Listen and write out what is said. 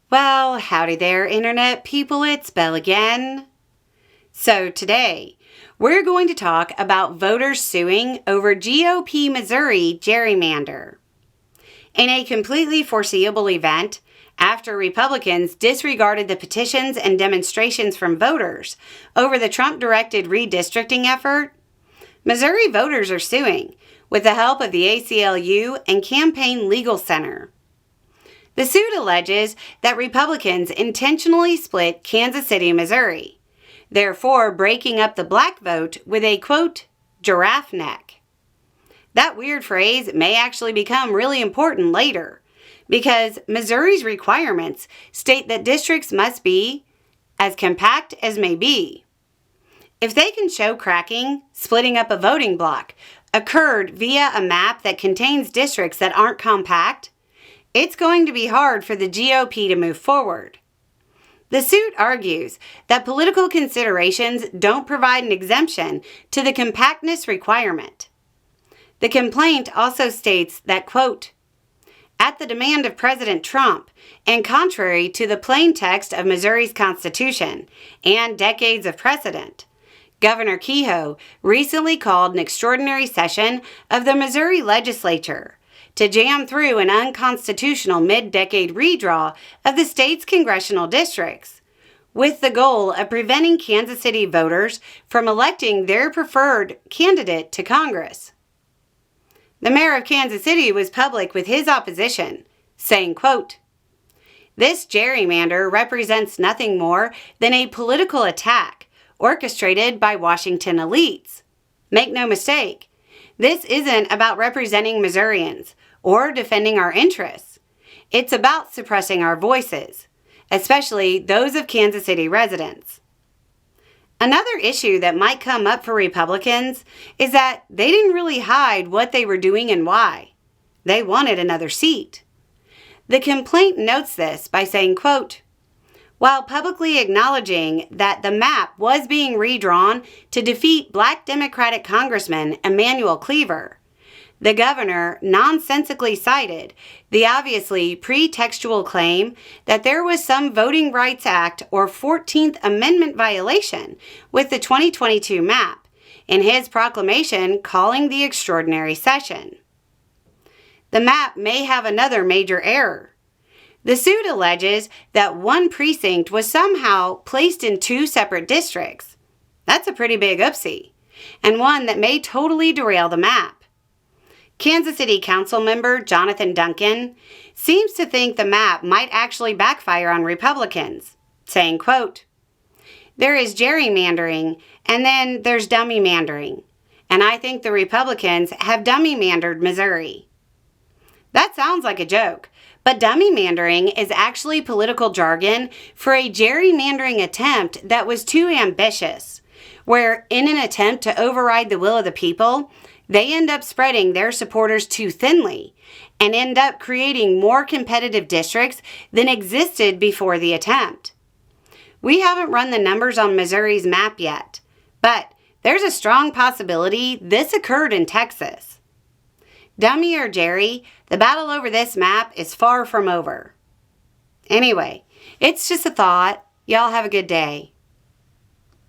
Well, howdy there, Internet people, it's Belle again. So today, we're going to talk about voters suing over GOP Missouri gerrymander. In a completely foreseeable event, after Republicans disregarded the petitions and demonstrations from voters over the Trump-directed redistricting effort, Missouri voters are suing with the help of the ACLU and Campaign Legal Center. The suit alleges that Republicans intentionally split Kansas City, Missouri, therefore breaking up the black vote with a, quote, giraffe neck. That weird phrase may actually become really important later, because Missouri's requirements state that districts must be as compact as may be. If they can show cracking, splitting up a voting block, occurred via a map that contains districts that aren't compact, it's going to be hard for the GOP to move forward. The suit argues that political considerations don't provide an exemption to the compactness requirement. The complaint also states that, quote, at the demand of President Trump, and contrary to the plain text of Missouri's Constitution and decades of precedent, Governor Kehoe recently called an extraordinary session of the Missouri legislature to jam through an unconstitutional mid-decade redraw of the state's congressional districts, with the goal of preventing Kansas City voters from electing their preferred candidate to Congress. The mayor of Kansas City was public with his opposition, saying, quote, this gerrymander represents nothing more than a political attack orchestrated by Washington elites. Make no mistake, this isn't about representing Missourians or defending our interests. It's about suppressing our voices, especially those of Kansas City residents. Another issue that might come up for Republicans is that they didn't really hide what they were doing and why. They wanted another seat. The complaint notes this by saying, quote, while publicly acknowledging that the map was being redrawn to defeat Black Democratic Congressman Emanuel Cleaver, the governor nonsensically cited the obviously pretextual claim that there was some Voting Rights Act or 14th Amendment violation with the 2022 map in his proclamation calling the extraordinary session. The map may have another major error. The suit alleges that one precinct was somehow placed in two separate districts. That's a pretty big oopsie, and one that may totally derail the map. Kansas City Council member Jonathan Duncan seems to think the map might actually backfire on Republicans, saying, quote, there is gerrymandering, and then there's dummy-mandering, and I think the Republicans have dummy-mandered Missouri. That sounds like a joke, but dummy-mandering is actually political jargon for a gerrymandering attempt that was too ambitious, where in an attempt to override the will of the people, they end up spreading their supporters too thinly and end up creating more competitive districts than existed before the attempt. We haven't run the numbers on Missouri's map yet, but there's a strong possibility this occurred in Texas. Dummy or Jerry, the battle over this map is far from over. Anyway, it's just a thought. Y'all have a good day.